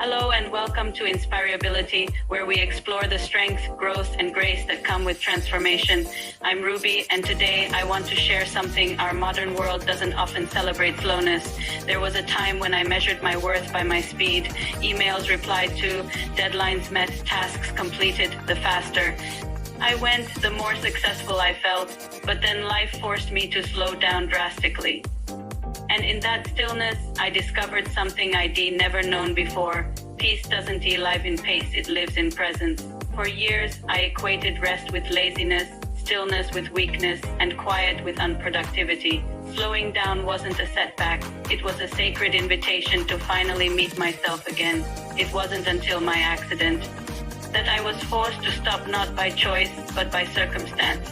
Hello and welcome to InspireAbility, where we explore the strength, growth, and grace that come with transformation. I'm Ruby, and today I want to share something our modern world doesn't often celebrate: slowness. There was a time when I measured my worth by my speed. Emails replied to, deadlines met, tasks completed, the faster I went, the more successful I felt. But then life forced me to slow down drastically. And in that stillness, I discovered something I'd never known before. Peace doesn't live in pace, it lives in presence. For years, I equated rest with laziness, stillness with weakness, and quiet with unproductivity. Slowing down wasn't a setback, it was a sacred invitation to finally meet myself again. It wasn't until my accident that I was forced to stop, not by choice, but by circumstance.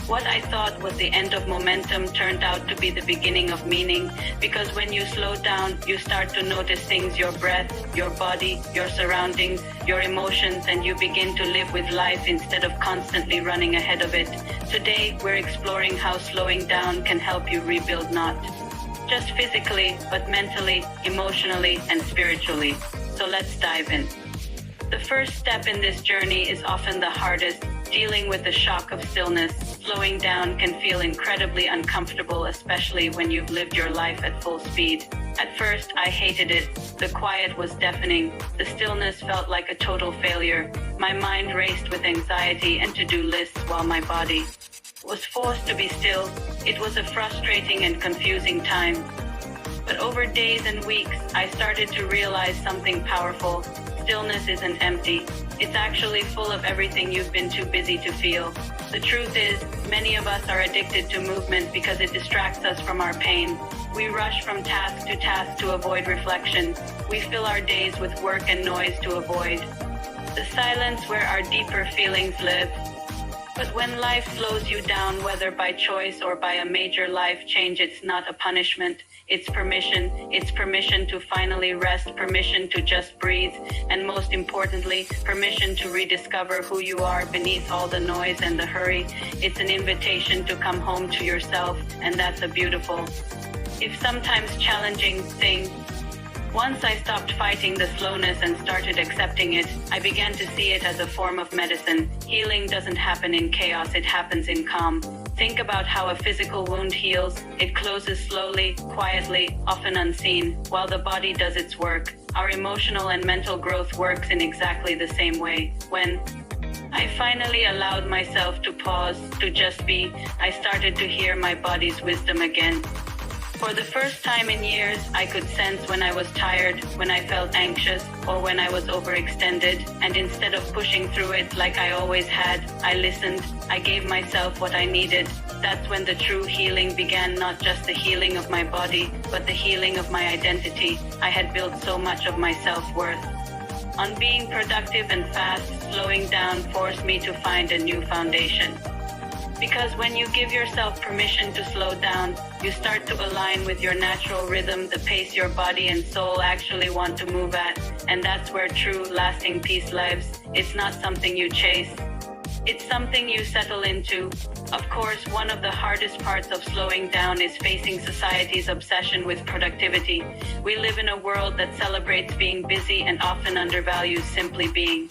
What I thought was the end of momentum turned out to be the beginning of meaning, because when you slow down, you start to notice things: your breath, your body, your surroundings, your emotions, and you begin to live with life instead of constantly running ahead of it. Today, we're exploring how slowing down can help you rebuild, not just physically, but mentally, emotionally, and spiritually. So let's dive in. The first step in this journey is often the hardest: dealing with the shock of stillness. Slowing down can feel incredibly uncomfortable, especially when you've lived your life at full speed. At first, I hated it. The quiet was deafening. The stillness felt like a total failure. My mind raced with anxiety and to-do lists while my body was forced to be still. It was a frustrating and confusing time. But over days and weeks, I started to realize something powerful. Stillness isn't empty. It's actually full of everything you've been too busy to feel. The truth is, many of us are addicted to movement because it distracts us from our pain. We rush from task to avoid reflection. We fill our days with work and noise to avoid the silence where our deeper feelings live. But when life slows you down, whether by choice or by a major life change, it's not a punishment. It's permission. It's permission to finally rest, permission to just breathe, and most importantly, permission to rediscover who you are beneath all the noise and the hurry. It's an invitation to come home to yourself, and that's a beautiful, if sometimes challenging, thing. Once I stopped fighting the slowness and started accepting it, I began to see it as a form of medicine. Healing doesn't happen in chaos, it happens in calm. Think about how a physical wound heals. It closes slowly, quietly, often unseen, while the body does its work. Our emotional and mental growth works in exactly the same way. When I finally allowed myself to pause, to just be, I started to hear my body's wisdom again. For the first time in years, I could sense when I was tired, when I felt anxious, or when I was overextended, and instead of pushing through it like I always had, I listened. I gave myself what I needed. That's when the true healing began, not just the healing of my body, but the healing of my identity. I had built so much of my self-worth on being productive and fast. Slowing down forced me to find a new foundation. Because when you give yourself permission to slow down, you start to align with your natural rhythm, the pace your body and soul actually want to move at. And that's where true, lasting peace lives. It's not something you chase. It's something you settle into. Of course, one of the hardest parts of slowing down is facing society's obsession with productivity. We live in a world that celebrates being busy and often undervalues simply being.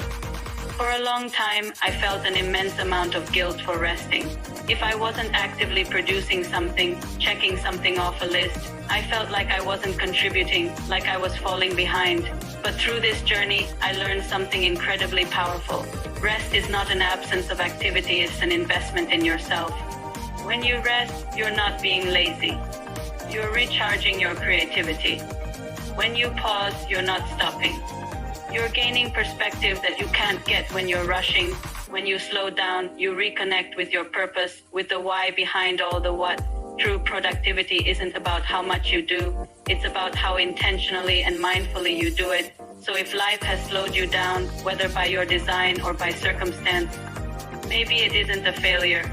For a long time, I felt an immense amount of guilt for resting. If I wasn't actively producing something, checking something off a list, I felt like I wasn't contributing, like I was falling behind. But through this journey, I learned something incredibly powerful. Rest is not an absence of activity, it's an investment in yourself. When you rest, you're not being lazy. You're recharging your creativity. When you pause, you're not stopping. You're gaining perspective that you can't get when you're rushing. When you slow down, you reconnect with your purpose, with the why behind all the what. True productivity isn't about how much you do. It's about how intentionally and mindfully you do it. So if life has slowed you down, whether by your design or by circumstance, maybe it isn't a failure.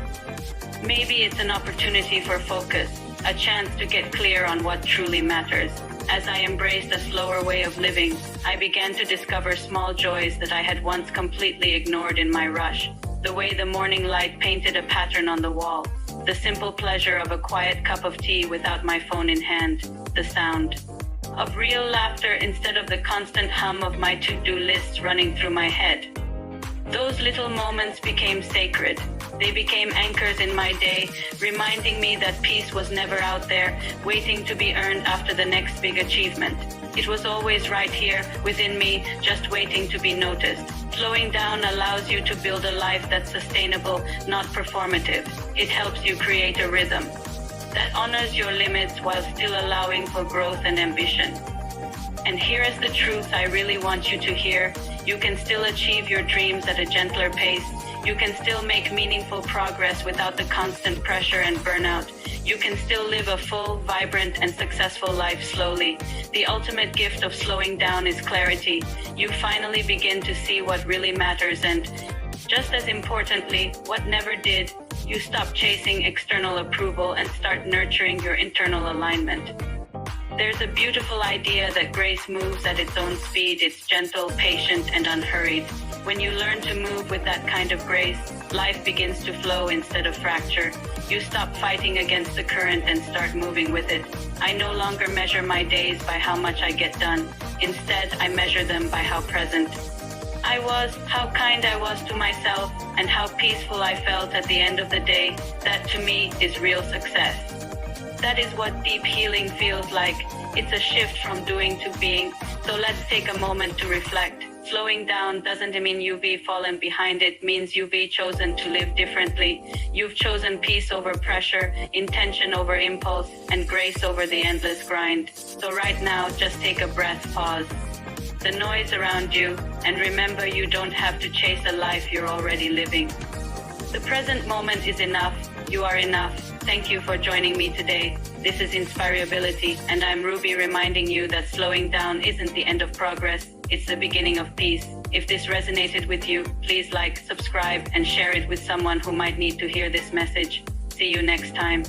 Maybe it's an opportunity for focus, a chance to get clear on what truly matters. As I embraced a slower way of living, I began to discover small joys that I had once completely ignored in my rush. The way the morning light painted a pattern on the wall, the simple pleasure of a quiet cup of tea without my phone in hand, the sound of real laughter instead of the constant hum of my to-do lists running through my head. Those little moments became sacred. They became anchors in my day, reminding me that peace was never out there, waiting to be earned after the next big achievement. It was always right here, within me, just waiting to be noticed. Slowing down allows you to build a life that's sustainable, not performative. It helps you create a rhythm that honors your limits while still allowing for growth and ambition. And here is the truth I really want you to hear. You can still achieve your dreams at a gentler pace. You can still make meaningful progress without the constant pressure and burnout. You can still live a full, vibrant, and successful life slowly. The ultimate gift of slowing down is clarity. You finally begin to see what really matters and, just as importantly, what never did. You stop chasing external approval and start nurturing your internal alignment. There's a beautiful idea that grace moves at its own speed. It's gentle, patient, and unhurried. When you learn to move with that kind of grace, life begins to flow instead of fracture. You stop fighting against the current and start moving with it. I no longer measure my days by how much I get done. Instead, I measure them by how present I was, how kind I was to myself, and how peaceful I felt at the end of the day. That, to me, is real success. That is what deep healing feels like. It's a shift from doing to being. So let's take a moment to reflect. Slowing down doesn't mean you've fallen behind. It means you've chosen to live differently. You've chosen peace over pressure, intention over impulse, and grace over the endless grind. So right now, just take a breath, pause the noise around you, and remember you don't have to chase a life you're already living. The present moment is enough. You are enough. Thank you for joining me today. This is InspireAbility, and I'm Ruby, reminding you that slowing down isn't the end of progress. It's the beginning of peace. If this resonated with you, please like, subscribe, and share it with someone who might need to hear this message. See you next time.